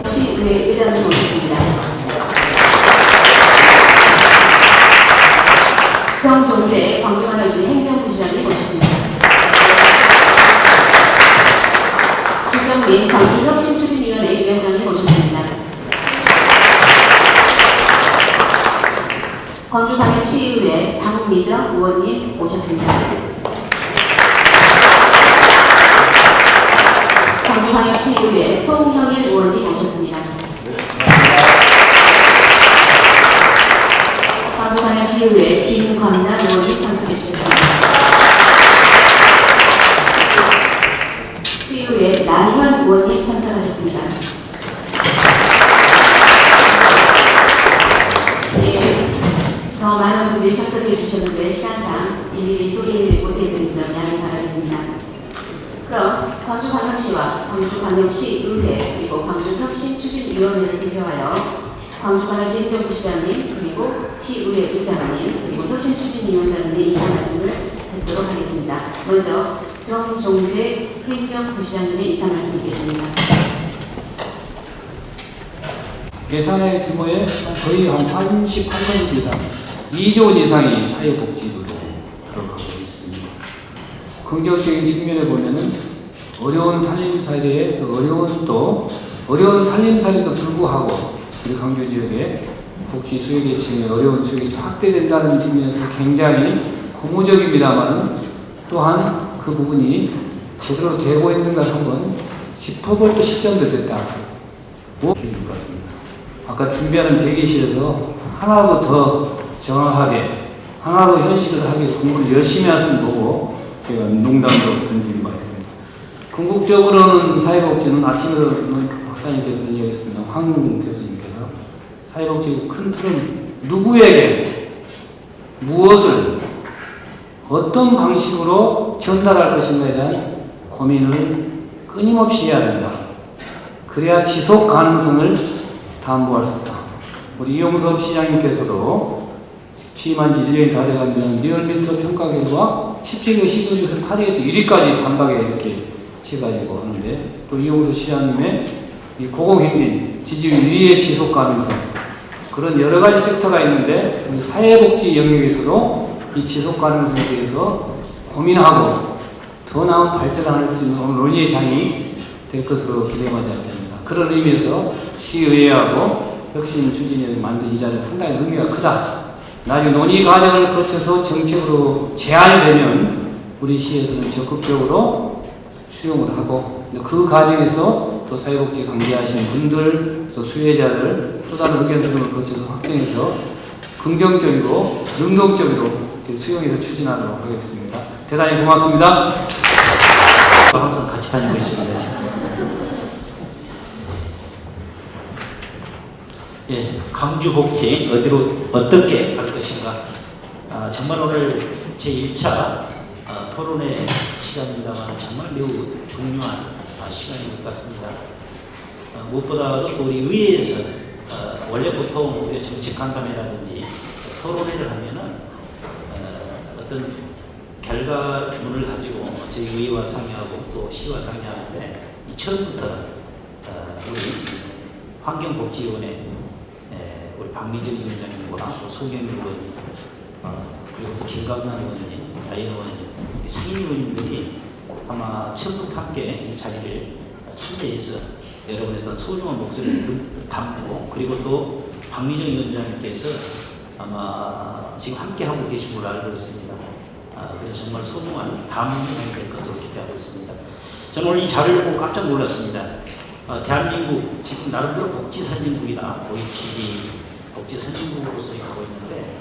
시의회 의장님 모셨습니다. 정종재 광주광역시 행정부시장님 모셨습니다. 수정민 광주혁신추진위원회 위원장님 모셨습니다. 광주광역시의회 박미정 의원님 모셨습니다. 광주광역시의회 송형일 의원님 모셨습니다. 광주광역시의회 김광란 의원님 참석해 주셨습니다. 시의회 나현 의원님 참석하셨습니다. 네, 더 많은 분들이 참석해 주셨는데 시간상 일일이 소개 못해드린 점 양해 바라겠습니다. 그럼 광주광역시와 광주광역시의회 그리고 광주혁신추진위원회를 대표하여 광주광역시 행정부시장님 그리고 시의회 의장님 그리고 혁신추진위원장님의 인사 말씀을 듣도록 하겠습니다. 먼저 정종재 행정부시장님의 인사 말씀 드리겠습니다. 예산의 규모의 거의 한 38%입니다. 2조 원 이상이 사회복지로 들어가고 있습니다. 긍정적인 측면에 보면은 어려운 살림살이의 어려운 살림살이도 불구하고 우리 광주 지역의 복지 소외계층의 어려운 소외계층이 확대된다는 측면에서 굉장히 고무적입니다만은 또한 그 부분이 제대로 되고 있는가 한번 짚어볼 시점도 됐다. 것 같습니다. 아까 준비하는 대기실에서 하나도 더 정확하게 하나도 현실을 하기 위해서 공부를 열심히 하신 보고 제가 농담으로 던진 바 있습니다. 궁극적으로는 사회복지는 아침에도 박사님께서 이야기했습니다. 황 교수님께서 사회복지 큰 틀은 누구에게 무엇을 어떤 방식으로 전달할 것인가에 대한 고민을 끊임없이 해야 된다. 그래야 지속 가능성을 담보할 수 있다. 우리 이용섭 시장님께서도 취임한 지 1년이 다 돼가면 리얼미터 평가 결과 17개 시도에서 8위에서 1위까지 단박에 이렇게 쳐가지고 하는데 또 이용섭 시장님의 이 고공행진, 지지율 1위의 지속 가능성 그런 여러 가지 섹터가 있는데 사회복지 영역에서도 이 지속 가능성에 대해서 고민하고 더 나은 발전할 수 있는 오늘 논의의 장이 될 것으로 기대하지 않습니다. 그런 의미에서 시의회하고 혁신추진위원회 만든 이 자리는 상당히 의미가 크다. 나중에 논의 과정을 거쳐서 정책으로 제안되면 우리 시에서는 적극적으로 수용을 하고 그 과정에서 또 사회복지 강제하신 분들 또 수혜자들 또 다른 의견 수렴을 거쳐서 확정해서 긍정적이고 능동적으로 수용해서 추진하도록 하겠습니다. 대단히 고맙습니다. 항상 같이 다니고 있습니다. 예, 광주복지 어디로 어떻게 할 것인가. 정말 오늘 제1차 토론회 시간입니다만 정말 매우 중요한 시간인 것 같습니다. 무엇보다도 우리 의회에서 원래 보통 우리가 정책 간담회라든지 토론회를 하면은 어떤 결과물을 가지고 저희 의회와 상의하고 또 시와 상의하는데 처음부터 우리 환경복지위원회 우리 박미정 위원장님과 또 송영길 의원님 그리고 또 김강남 의원님, 나연 의원님 상임 의원님들이 아마 처음부터 함께 이 자리를 참여해서 여러분의 어떤 소중한 목소리를 담고 그리고 또 박미정 위원장님께서 아마 지금 함께 하고 계신 걸로 알고 있습니다. 그래서 정말 소중한 담론이 될 것으로 기대하고 있습니다. 저는 오늘 이 자료를 보고 깜짝 놀랐습니다. 대한민국 지금 나름대로 복지 선진국이다. OECD 복지 선진국으로서 가고 있는데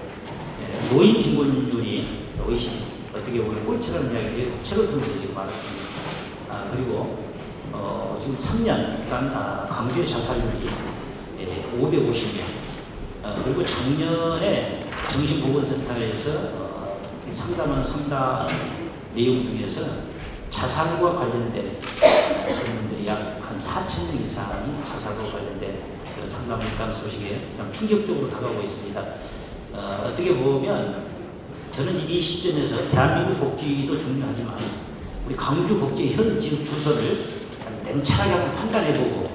노인 빈곤율이 OECD 어떻게 보면 꼴찌라는 이야기를 책을 통해서 지금 알았습니다. 그리고 지금 3년간 강주의 자살률이 550명 그리고 작년에 정신보건센터에서 상담한 상담 내용 중에서 자살과 관련된 그런 분들이 약 한 4,000명 이상이 자살과 관련된 그런 상담을 했다는 소식에 좀 충격적으로 다가오고 있습니다. 어떻게 보면 저는 이 시점에서 대한민국 복지도 중요하지만 우리 광주 복지 현 지역 주소를 냉철하게 한번 판단해보고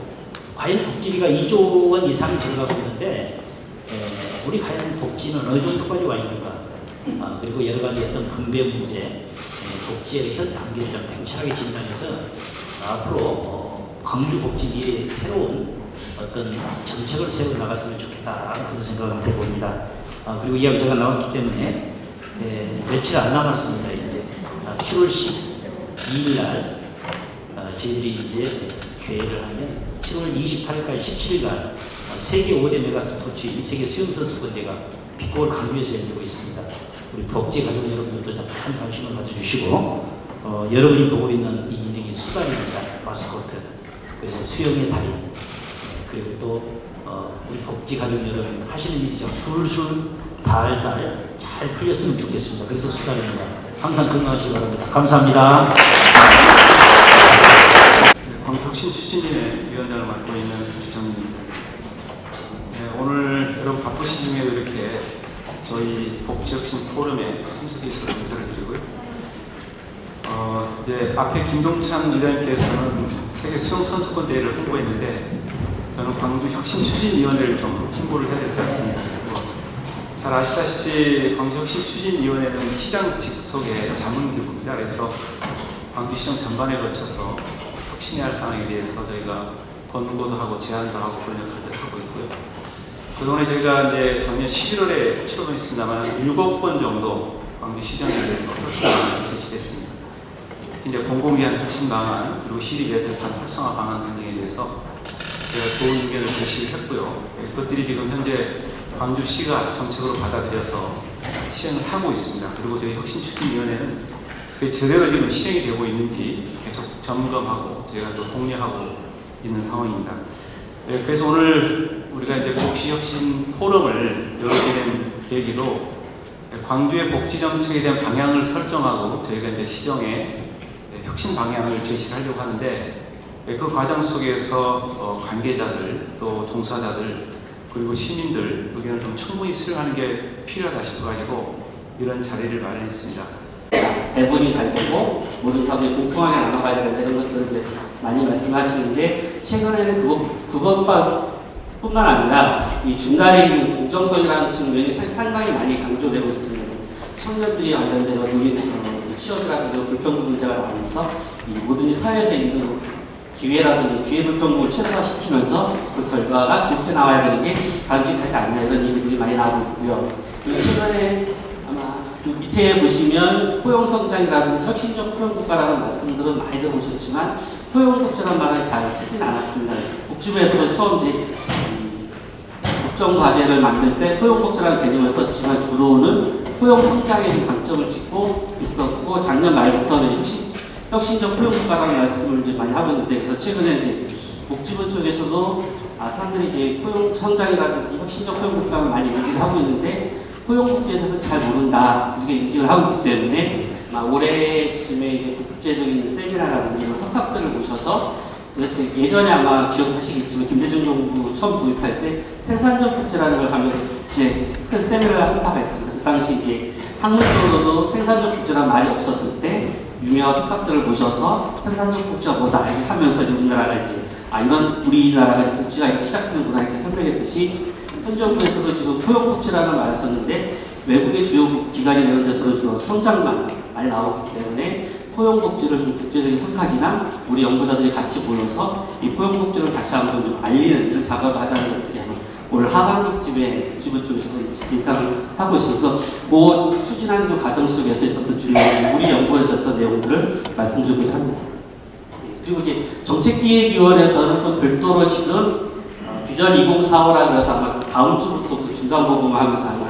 과연 복지비가 2조 원 이상 들어가고 있는데 우리 과연 복지는 어느 정도까지 와 있는가? 그리고 여러 가지 어떤 분배 문제, 복지의 현 단계를 좀 냉철하게 진단해서 앞으로 광주 복지비의 새로운 어떤 정책을 세워 나갔으면 좋겠다 그런 생각을 해봅니다. 그리고 이 영자가 나왔기 때문에 며칠 안 남았습니다. 이제 7월 12일 날 저희들이 이제 계획을 하면 7월 28일까지 17일간 세계 5대 메가 스포츠인 세계 수영선수권대회가 빅골 강주에서 열리고 있습니다. 우리 복지 가족 여러분들도 좀 큰 관심을 가져주시고 여러분이 보고 있는 이 인형이 수달입니다. 마스코트. 그래서 수영의 달인. 그리고 또 우리 복지 가족 여러분 하시는 일이 좀 술술 달달 잘 풀렸으면 좋겠습니다. 그래서 수달입니다. 항상 건강하시기 바랍니다. 감사합니다. 광주혁신추진위원장을 맡고 있는 주정입니다. 오늘 여러분 바쁘신 중에도 이렇게 저희 복지혁신 포럼에 참석해 주셔서 감사를 드리고요. 이제 앞에 김동찬 위원님께서는 세계 수영선수권 대회를 홍보했는데 저는 광주혁신추진위원회를 좀 홍보를 해야 될 것 같습니다. 잘 아시다시피 광주혁신추진위원회는 시장 직속의 자문기구입니다. 그래서 광주시정 전반에 걸쳐서 혁신해야 할 상황에 대해서 저희가 권고도 하고 제안도 하고 그런 역할들을 하고 있고요. 그동안에 저희가 이제 작년 11월에 출범했습니다만 7번 정도 광주시정에 대해서 혁신 방안을 제시했습니다. 특히 이제 공공기관 혁신 방안 그리고 시립예술관 활성화 방안 등에 대해서 제가 좋은 의견을 제시했고요. 그것들이 지금 현재 광주시가 정책으로 받아들여서 시행을 하고 있습니다. 그리고 저희 혁신추진위원회는 그게 제대로 지금 시행이 되고 있는지 계속 점검하고 저희가 또 독려하고 있는 상황입니다. 그래서 오늘 우리가 이제 복지혁신 포럼을 열게 된 계기로 광주의 복지정책에 대한 방향을 설정하고 저희가 이제 시정에 혁신 방향을 제시하려고 하는데 그 과정 속에서 관계자들 또 종사자들 그리고 시민들 의견을 좀 충분히 수렴하는 게 필요하다 싶어가지고 이런 자리를 마련했습니다. 대본이 잘 되고 모든 사람들이 공평하게 나눠가야 된다 이런 것들을 이제 많이 말씀하시는데 최근에는 그것뿐만 아니라 이 중간에 있는 공정성이라는 측면이 상당히 많이 강조되고 있습니다. 청년들이 관련된 취업이라든가 불평등 문제가 나오면서 이 모든 사회에서 있는 기회라든지 기회 불평등을 최소화시키면서 그 결과가 좋게 나와야 되는 게 바람직하지 않냐 이런 얘기들이 많이 나오고 있고요. 최근에 아마 밑에 보시면 포용성장이라든지 혁신적 포용국가라는 말씀들은 많이 들어보셨지만 포용복지라는 말을 잘 쓰진 않았습니다. 복지부에서도 처음 이제 국정과제를 만들 때 포용복지라는 개념을 썼지만 주로는 포용성장에 방점을 찍고 있었고 작년 말부터는 혁신적 포용국가라는 말씀을 이제 많이 하고 있는데 그래서 최근에 이제 복지부 쪽에서도 사람들이 이제 포용성장이라든지 혁신적 포용국가를 많이 인지를 하고 있는데 포용복지에서는 잘 모른다 이렇게 인식을 하고 있기 때문에 올해쯤에 이제 국제적인 세미나라든지 이런 석학들을 모셔서 예전에 아마 기억하시겠지만 김대중 정부 처음 도입할 때 생산적 복지라는 걸 하면서 국제 큰 세미나를 한 바가 있습니다. 그 당시 이제 학문적으로도 생산적 복지라는 말이 없었을 때 유명한 석학들을 모셔서 생산적 복지가 뭐다 이렇게 하면서 이제 우리나라가 이제 이런 우리나라가 복지가 이렇게 시작하는구나 이렇게 설명했듯이 현 정부에서도 지금 포용복지라는 말을 썼는데 외국의 주요 기관이나 이런 데서는 주로 성장만 많이 나오기 때문에 포용복지를 좀 국제적인 석학이나 우리 연구자들이 같이 모여서 이 포용복지를 다시 한번 좀 알리는 이런 작업을 하자는 것들이 올 하반기쯤에 지부 쪽에서 인상을 하고 있어서 그 추진하는 그 과정 속에서 있었던 중요한 우리 연구에서 있었던 내용들을 말씀드리고자 합니다. 그리고 이제 정책기획위원회에서는 또 별도로 지금 비전 2045라고 해서 아마 다음 주부터 중간 보고만 하면서 아마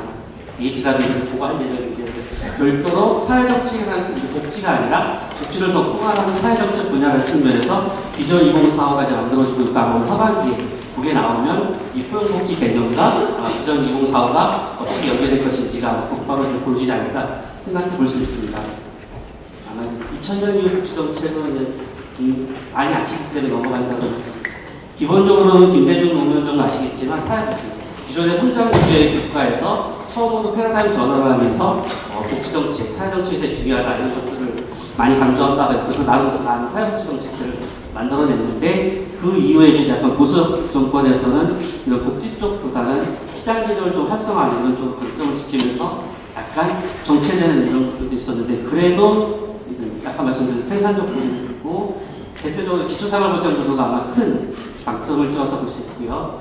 예지라든지 보고할 예정인데 별도로 사회정책이라는 복지가 아니라 복지를 더 포괄하는 사회정책 분야라는 측면에서 비전 2045가 이제 만들어지고 있고 아마 하반기에 그게 나오면 이 포용복지 개념과 비전 2045가 어떻게 연계될 것인지가 곧바로 보여지지 않을까 생각해 볼 수 있습니다. 아마 2000년 이후 복지정책은 많이 아시기 때문에 넘어간다고 기본적으로는 김대중 노무현 정도 아시겠지만 기존의 성장국제 국가에서 처음으로 패러다임 전환을 하면서 복지정책, 사회정책이 되게 중요하다 이런 것들을 많이 강조한 바가 있고, 그래서 나름대로 많은 사회복지 정책들을 만들어냈는데, 그 이후에 이제 약간 보수 정권에서는 이런 복지 쪽보다는 시장 개혁을 좀 활성화하는 이런 쪽으로 강점을 지키면서 약간 정체되는 이런 것들도 있었는데, 그래도 약간 말씀드린 생산적 부분이 있고, 대표적으로 기초생활보장제도가 아마 큰 강점을 쥐었다고 볼 수 있고요.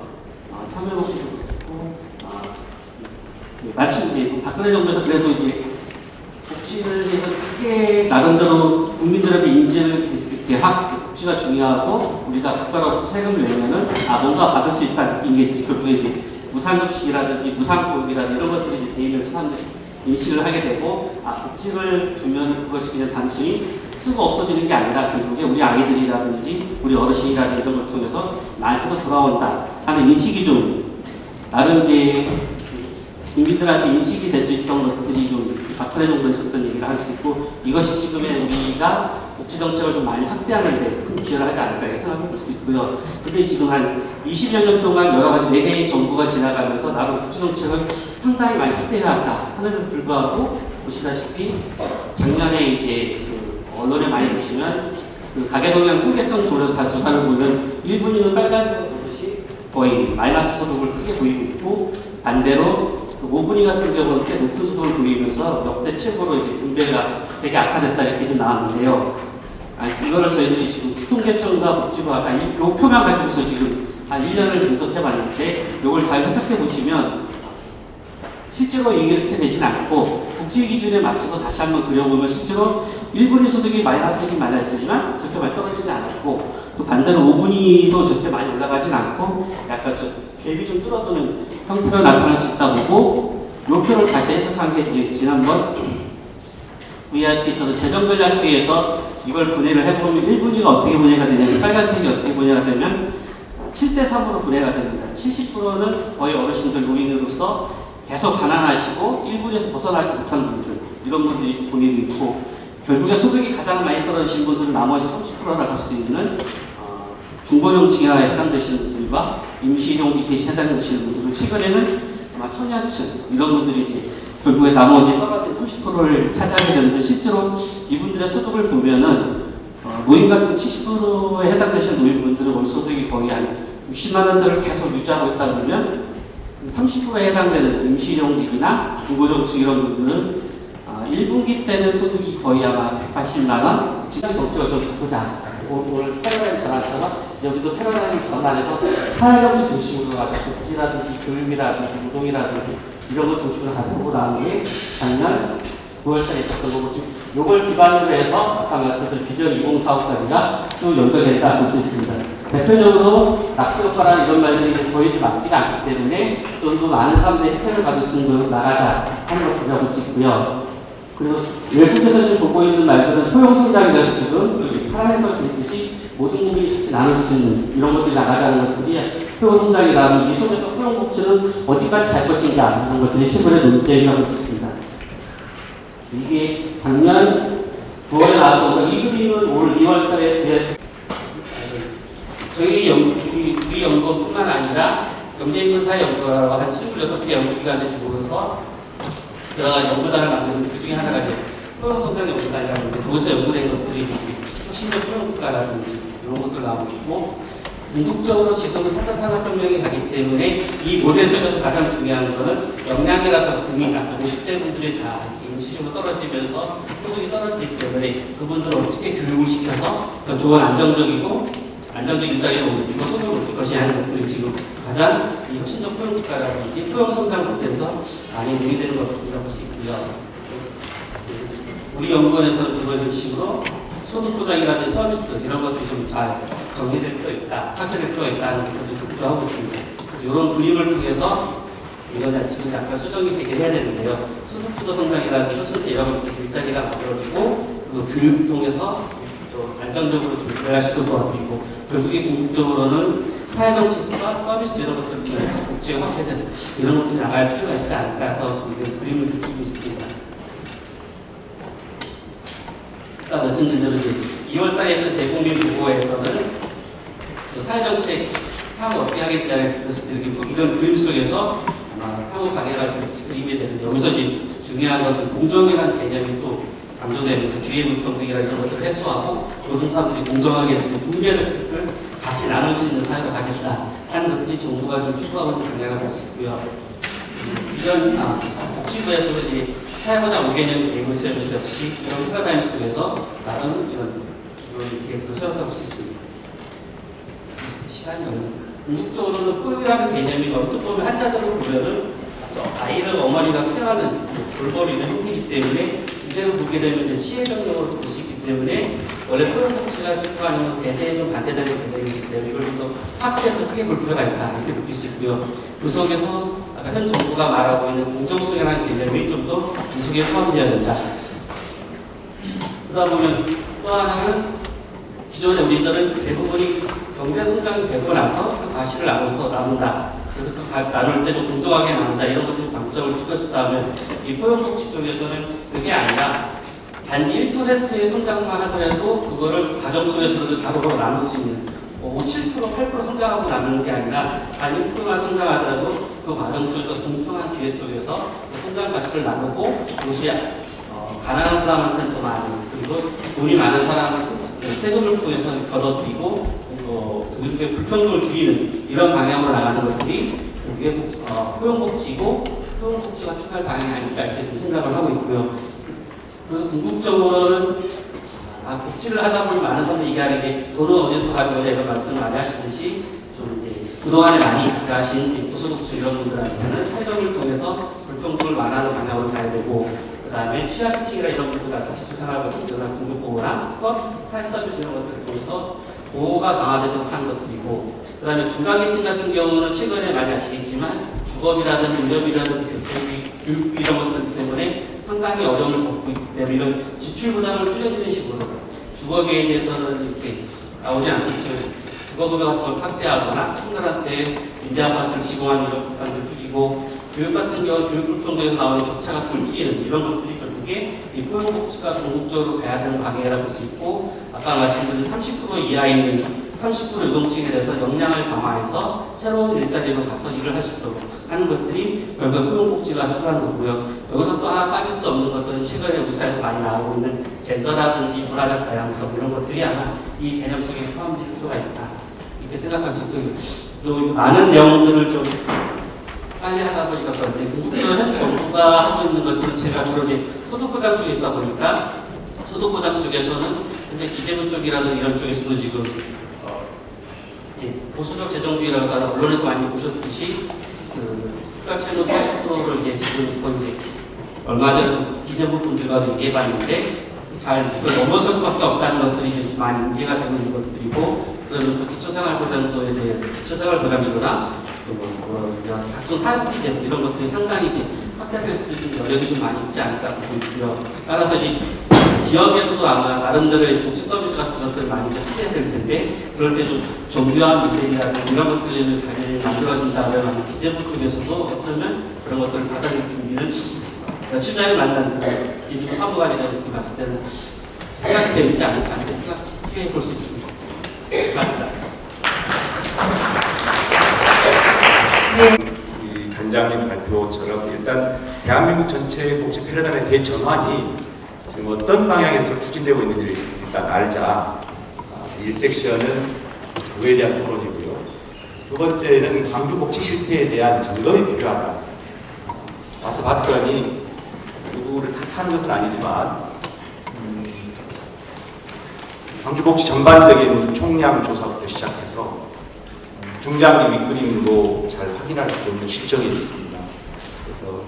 참여복지도 그렇고, 마침 이제 박근혜 정부에서 그래도 이제 복지를 위해서 크게 나름대로 국민들한테 인지를 이렇게 복지가 중요하고 우리가 국가로부터 세금을 내면은 뭔가 받을 수 있다 느낀 게 결국에 이제 무상급식이라든지 무상복이라든지 이런 것들이 이제 대의면서 사람들이 인식을 하게 되고 복지를 주면 그것이 그냥 단순히 쓰고 없어지는 게 아니라 결국에 우리 아이들이라든지 우리 어르신이라든지 이런 걸 통해서 나한테도 돌아온다 하는 인식이 좀 나름 이제 국민들한테 인식이 될 수 있던 것들이 좀 박근혜 정부에 있었던 얘기를 할 수 있고, 이것이 지금의 우리가 복지정책을 좀 많이 확대하는 데 큰 기여를 하지 않을까 이렇게 생각해 볼 수 있고요. 근데 지금 한 20여 년 동안 여러 가지 4개의 정부가 지나가면서 나름 복지정책을 상당히 많이 확대해왔다 하는데도 불구하고 보시다시피 작년에 이제 언론에 많이 보시면 가계동향 통계청 조사를 보면 1분위는 빨간색으로 보듯이 거의 마이너스 소득을 크게 보이고 있고, 반대로 5분위 같은 경우는 꽤 높은 수도를 보이면서 역대 최고로 이제 분배가 되게 악화됐다 이렇게 좀 나왔는데요. 이거를 저희들이 지금 통계청과 복지부가 이 표만 가지고서 지금 한 1년을 분석해봤는데, 이걸 잘 해석해 보시면 실제로 이렇게 되진 않고 국제 기준에 맞춰서 다시 한번 그려보면 실제로 1분위 소득이 마이너스이긴 마이너스지만 저렇게 많이 떨어지지 않았고, 또 반대로 5분위도 저렇게 많이 올라가진 않고 약간 좀 갭이 좀 줄어드는 형태로 나타날 수 있다 보고, 이 표를 다시 해석한 게 이제 지난번 VRP 있어서 재정전략회의에서 이걸 분해를 해보면 1분위가 어떻게 분해가 되냐면, 빨간색이 어떻게 분해가 되면 7대3으로 분해가 됩니다. 70%는 거의 어르신들 노인으로서 계속 가난하시고 1분에서 벗어나지 못한 분들, 이런 분들이 보이고 있고, 결국에 소득이 가장 많이 떨어지신 분들은 나머지 30%라고 할 수 있는 중고령층에 해당되시는 분들과 임시일용직 계신 해당되시는 분들, 최근에는 아마 청년층 이런 분들이 이제 결국에 나머지 떨어진 30%를 차지하게 되는데, 실제로 이분들의 소득을 보면은 노인 같은 70%에 해당되시는 노인분들은 월 소득이 거의 한 60만 원대를 계속 유지하고 있다 그러면 30%에 해당되는 임시일용직이나 중고령층 이런 분들은 1분기 때는 소득이 거의 아마 180만 원. 지금 정책을 좀 바꾸자. 오늘 패러다임 전환처럼 여기도 패러다임 전환해서 사회정책 중심으로 가지고 복지라든지 교육이라든지 노동이라든지 이런 것 중심으로 가지고 나온 게 작년 9월달에 있었던 거고, 지금 이걸 기반으로 해서 아까 말씀드린 비전 2045까지가 쭉 연결된다 볼 수 있습니다. 대표적으로 낙수효과라는 이런 말들이 거의 맞지가 않기 때문에 좀 더 많은 사람들이 혜택을 받을 수 있는 걸로 나가자 하는 것을 볼 수 있고요. 그리고 외국에서 지금 보고 있는 말들은 소형성장이라도 지금 파란색 걸 그랬듯이 모든 국민이 같이 나눌 수 있는 이런 것들이 나가자는 것들이 소형성장이라는 이 속에서 소형복지는 어디까지 갈 것인가 이런 것들이 최근에 논쟁이라고 있습니다. 이게 작년 9월에 나왔던 이 그림은 올 2월달에 저희 우리 연구뿐만 아니라 경제인문사연구라고 한 26개 연구기관들이 모여서 여러 가지 연구단을 만드는 그 중에 하나가 이제 소형성장 연구단이라고 하는데, 거기서 연구된 것들이 혁신적 소형국가라든지 이런 것들 나오고 있고, 궁극적으로 지금은 4차 산업혁명이 가기 때문에 이 모델 속에서 가장 중요한 것은 역량이라서 국민, 50대 분들이 다 임시적으로 떨어지면서 소득이 떨어지기 때문에 그분들을 어떻게 교육을 시켜서 더 좋은 안정적인 일자리를 옮기고 소득을 올릴 것이 하는 것들이 지금 가장 이 혁신적 포용국가라든지 포용성장 모델에서 많이 논의되는 것이라고 볼 수 있고요. 우리 연구원에서는 주로 이런 식으로 소득보장이라든지 서비스 이런 것들이 좀 잘 정리될 필요가 있다, 확대될 필요가 있다는 것들을 강조하고 있습니다. 그래서 이런 그림을 통해서 이건 지금 약간 수정이 되게 해야 되는데요. 소득주도 성장이라든지 혁신제 이런 것들이 일자리가 만들어지고, 그리고 교육 통해서 좀 안정적으로 좀 일할 수 있도록 도와드리고, 결국에 궁극적으로는 사회정책과 서비스 이런 것들을 통해서 복지가 확대되는 이런 것들이 나갈 필요가 있지 않을까 해서 좀 그림을 그리고 있습니다. 아까 말씀드린 대로 이제 2월달에 있는 대국민 보고에서는 사회정책 향후 어떻게 하겠다는 것을 이런 그림 속에서 아마 향후 강의가 그림이 되는데, 여기서 이제 중요한 것은 공정이라는 개념이 또 강조되면서 주의 불평등이나 이런 것들을 해소하고 모든 사람들이 공정하게 분배를 같이 나눌 수 있는 사회가 가겠다 하는 것들이 정부가 좀 추구하고 있는 방향을 볼 수 있고요. 이런 복지부에서도 이제 사회보다 5개년 계획을 세우면서 역시 이런 패러다임 속에서 나름 이런 계획을 세웠다고 볼 수 있습니다. 시간이 없는 궁극적으로는 포용이라는 개념이 언뜻 보면 한자적으로 보면은 아이를 어머니가 케어하는 돌보리는 형태이기 때문에 이대로 보게 되면 이제 시혜정령으로 볼 수 있기 때문에 원래 포용복지가 추구하는 배제에 좀 반대되는 개념이기 때문에 이걸 좀 더 확대해서 크게 볼 필요가 있다 이렇게 느낄 수 있고요. 그 속에서 아까 현 정부가 말하고 있는 공정성이라는 개념이 좀 더 이 속에 포함되어야 된다. 그러다 보면 또 하나는 기존에 우리들은 대부분이 경제 성장이 되고 나서 그 과실을 나눈다. 그래서 그 나눌 때도 공정하게 나누자 이런 것들이 방점을 찍었다면 이 포용복지 쪽에서는 그게 아니라 단지 1%의 성장만 하더라도 그거를 가정 속에서도 바로바로 나눌 수 있는 5, 7%, 8% 성장하고 나누는 게 아니라 단 1%만 성장하더라도 그 과정 속에서 공평한 기회 속에서 그 성장 가치를 나누고 그것이 가난한 사람한테는 더 많이 그리고 돈이 많은 사람한테 세금을 통해서 걷어들이고 그게 불평등을 줄이는 이런 방향으로 나가는 것들이 이게 포용복지고 포용복지가 추가할 방향이 아닐까 이렇게 좀 생각을 하고 있고요. 그래서 궁극적으로는 복지를 하다 보면 많은 사람들이 얘기하는 게 돈은 어디서 가져오냐 이런 말씀을 많이 하시듯이 좀 이제 그동안에 많이 가져가신 고소득층 이런 분들한테는 세금을 통해서 불평등을 완화하는 방향으로 가야 되고 그 다음에 취약계층이나 이런 분들 같은 기초생활보험이나 공급보호나 사회서비스 이런 것들을 통해서 보호가 강화되도록 하는 것들이고 그 다음에 중간계층 같은 경우는 최근에 많이 아시겠지만 주거비라든지 의료비라든지 교육비 이런 것들 때문에 상당히 어려움을 겪고 있기 때문에 이런 지출 부담을 줄여주는 식으로 주거비에 대해서는 이렇게 나오지 않겠죠. 주거급여 같은 걸 확대하거나 학생들한테 임대아파트를 시공하는 이런 부담을 줄이고 교육 같은 경우는 교육불평등에서 나오는 격차 같은 걸 줄이는 이런 것들이 결국에 이 포용복지가 궁극적으로 가야 되는 방향이라고 볼 수 있고 아까 말씀드린 30% 이하에 있는 30% 유동층에 대해서 역량을 강화해서 새로운 일자리로 가서 일을 할 수 있도록 하는 것들이 결국 포용복지가 추구하는 거고요. 여기서 또 하나 빠질 수 없는 것들은 최근에 우리 사회에서 많이 나오고 있는 젠더라든지 문화적 다양성 이런 것들이 아마 이 개념 속에 포함될 필요가 있다. 이렇게 생각할 수 있고 또 많은 내용들을 좀 빨리 하다 보니까 그런데 궁극적으로 현 정부가 하고 있는 것들은 제가 주로 이제 소득보장 쪽에 있다 보니까 소득보장 쪽에서는 현재 기재부 쪽이라든 이런 쪽에서도 지금 보수적 재정주의라고 해서 언론에서 많이 보셨듯이 그 국가 채무 40%를 이제 지금부터 이제 얼마 전에 기재부 분들과 얘기해봤는데 잘 그걸 넘어설 수밖에 없다는 것들이 이제 많이 문제가 되고 있는 것들이고 그러면서 기초생활보장도에 대해 기초생활보장제도나 각종 사회복지제도 이런 것들이 상당히 이제 확대될 수 있는 여력이 좀 많이 있지 않을까 보이고요. 따라서 이제 지역에서도 아마 나름대로의 복지 서비스 같은 것들을 많이 이제 확대해야 될 텐데 그럴 때 좀 정교한 모델이라든지 이런 것들을 만들어진다 그러면 기재부 쪽에서도 어쩌면 그런 것들을 받아들일 준비를 며칠 전에 만난 그 기재부 사무관이라고 이렇게 봤을 때는 생각이 되어 있지 않을까 이렇게 생각해 볼 수 있습니다. 감사합니다. 이 단장님 발표처럼 일단 대한민국 전체의 복지 패러다임의 대전환이 지금 어떤 방향에서 추진되고 있는지를 일단 알자. 1섹션은 그거에 대한 토론이고요. 두 번째는 광주 복지 실태에 대한 점검이 필요하다. 와서 봤더니 누구를 탓하는 것은 아니지만 광주 복지 전반적인 총량 조사부터 시작해서 중장기 밑그림도 잘 확인할 수 없는 실정이 있습니다. 그래서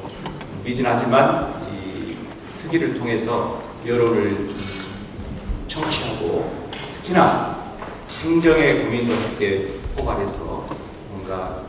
미진하지만 이 특위를 통해서 여론을 좀 청취하고 특히나 행정의 고민도 함께 포괄해서 뭔가